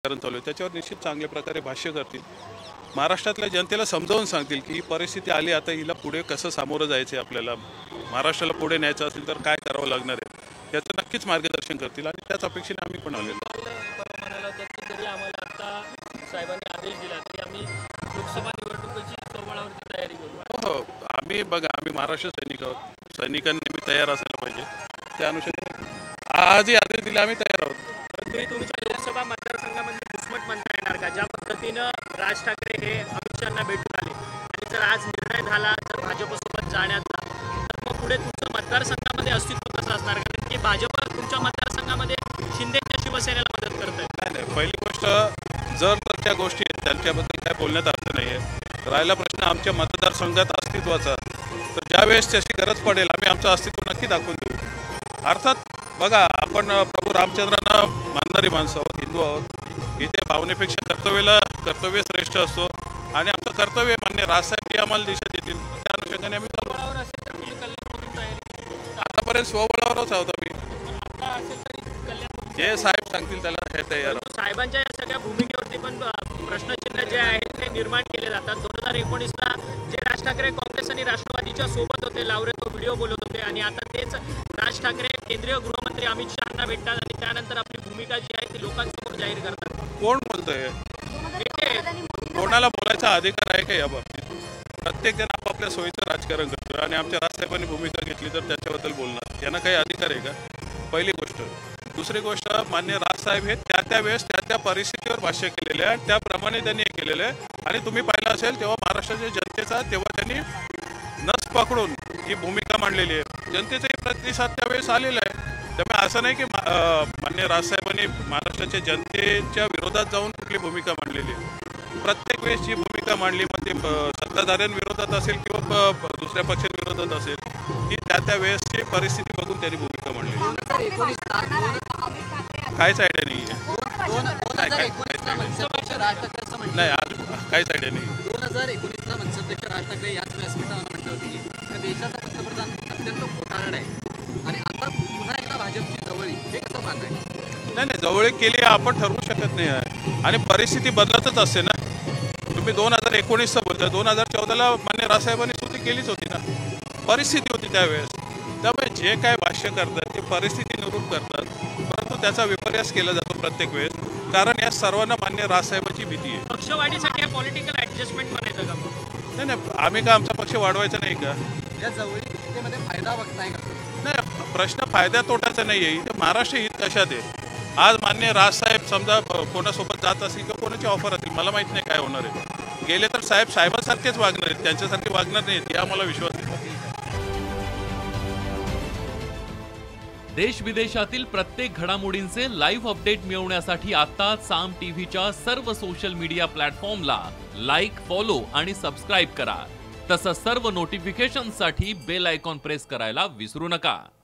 राजकारण चालू आहे त्याच्यावर निश्चित चांगल्या प्रकारे भाष्य करतील. महाराष्ट्रातल्या जनतेला समजावून सांगतील की ही परिस्थिती आली, आता हिला पुढे कसं सामोरं जायचं आहे, आपल्याला महाराष्ट्राला पुढे न्यायचं असेल तर काय करावं लागणार आहे याचं नक्कीच मार्गदर्शन करतील आणि त्याच अपेक्षेने आम्ही पण आलेलो. म्हणाला होता की जरी आम्हाला आता साहेबांनी आदेश दिला तरी आम्ही लोकसभा निवडणुकीची स्वबळावरती तयारी करू. हो, आम्ही बघा, आम्ही महाराष्ट्र सैनिक आहोत, सैनिकांनी मी तयार असायला पाहिजे. त्या अनुषंगाने आजही आदेश दिले, आम्ही तयार आहोत. तरी तुमच्या लोकसभा मतदारसंघामध्ये घुसमट म्हणता येणार का? ज्या पद्धतीनं राज ठाकरे हे अमित शहाना भेटून आले आणि जर आज निर्णय झाला तर भाजपसोबत जाण्याचा, तर मग पुढे तुमचं मतदारसंघामध्ये अस्तित्व कसं असणार? कारण की भाजप तुमच्या मतदारसंघामध्ये शिंदेच्या शिवसेनेला मदत करत आहे. नाही, पहिली गोष्ट, जर तर त्या गोष्टी आहेत त्यांच्याबद्दल काय बोलण्यात अर्थ नाही आहे. राहिला प्रश्न आमच्या मतदारसंघात अस्तित्वाचा, तर ज्यावेळेस त्याची गरज पडेल आम्ही आमचं अस्तित्व नक्की दाखवून देऊ. अर्थात बघा, आपण प्रभू रामचंद्रांना मानणारी माणसं आहोत, हिंदू आहोत. इथे भावनेपेक्षा कर्तव्य श्रेष्ठ असतो आणि आमचं कर्तव्य मान्य राजसाहेब आम्हाला दिशा देतील, त्या अनुषंगाने आम्ही चालू. स्वबळावर असेल तर तुम्ही कल्याणकडून तयारी आतापर्यंत स्वबळावरच आहोत आम्ही. आता असेल तरी कल्याण जे साहेब सांगतील त्याला हे तयार आहोत. साहेबांच्या या सगळ्या भूमिकेवरती पण प्रश्नचिन्ह जे आहेत ते निर्माण केले जातात. 2019ला जे राज ठाकरे काँग्रेस आणि राष्ट्रवादीच्या सोबत होते, लावरे तो व्हिडिओ बोलत होते आणि आता तेच राज ठाकरे केंद्रीय गृहमंत्री अमित शहाना भेटतात आणि त्यानंतर आपली भूमिका जी आहे ती लोकांसमोर जाहीर करतात. कोण बोलतोय? कोणाला बोलायचा अधिकार आहे का या बाबतीत? प्रत्येक जण आपापल्या सोयीचं राजकारण करतो आणि आमच्या राजसाहेबांनी भूमिका घेतली तर त्याच्याबद्दल बोलणार यांना काही अधिकार आहे का? पहिली गोष्ट. दुसरी गोष्ट, मान्य राजसाहेब हे त्या वेळेस त्या परिस्थितीवर भाष्य केलेले आहे, त्याप्रमाणे त्यांनी हे केलेलं आहे. आणि तुम्ही पाहिलं असेल तेव्हा महाराष्ट्राच्या जनतेचा तेव्हा त्यांनी नस पकडून ही भूमिका मांडलेली आहे. जनतेचाही प्रतिसाद त्यावेळेस आलेला आहे. त्यामुळे असं नाही की मान्य राजसाहेबांनी महाराष्ट्राच्या जनतेच्या विरोधात जाऊन कुठली भूमिका मांडलेली आहे. प्रत्येक वेळेस जी भूमिका मांडली, मग ते सत्ताधाऱ्यांविरोधात असेल किंवा दुसऱ्या पक्षांविरोधात असेल, ती त्या वेळेसची परिस्थिती बघून त्यांनी भूमिका मांडली. काहीच आयडिया नाही आहे. नाही, आज काहीच आयडिया नाही. 2019ला मनसेअध्यक्ष राज ठाकरे याच व्यासपीठावर म्हटलं होती की देशाचा पंतप्रधान अत्यंत घोटाळा आहे आणि आता पुन्हा एकदा भाजपची जवळी, हे कसं पाहत आहे? नाही, जवळ केली आपण ठरवू शकत नाही आहे आणि परिस्थिती बदलतच असते ना. तुम्ही 2019चं बोलता, 2014ला मान्य राजसाहेबांनी स्तुती केलीच होती ना. परिस्थिती होती त्यावेळेस. त्यामुळे जे काय भाष्य करतात ते परिस्थिती निरूप करतात, परंतु त्याचा विपर्यास केला जातो प्रत्येक वेळेस, कारण या सर्वांना मान्य राजसाहेबाची भीती आहे. पक्षवाढीसाठी पॉलिटिकल ऍडजस्टमेंट म्हणायचं का? नाही, आम्ही का आमचा पक्ष वाढवायचा नाही का? या जवळीकतेमध्ये फायदा बघताय का? नाही, प्रश्न फायदा तोटाचा नाही आहे. इथे महाराष्ट्र हित कशात आहे? आज मान्य राजसाहेब समजा कोणासोबत जात असतील किंवा कोणाची ऑफर असेल, मला माहीत नाही काय होणार आहे. गेले तर साहेबांसारखेच वागणार आहेत, त्यांच्यासारखे वागणार नाहीत, या मला विश्वास आहे. देश विदेशातील प्रत्येक घडामोडींचे लाईव्ह अपडेट मिळवण्यासाठी आता साम टीव्हीच्या सर्व सोशल मीडिया प्लॅटफॉर्मला लाईक, फॉलो आणि सबस्क्राईब करा. तसंच सर्व नोटिफिकेशनसाठी बेल आयकॉन प्रेस करायला विसरू नका.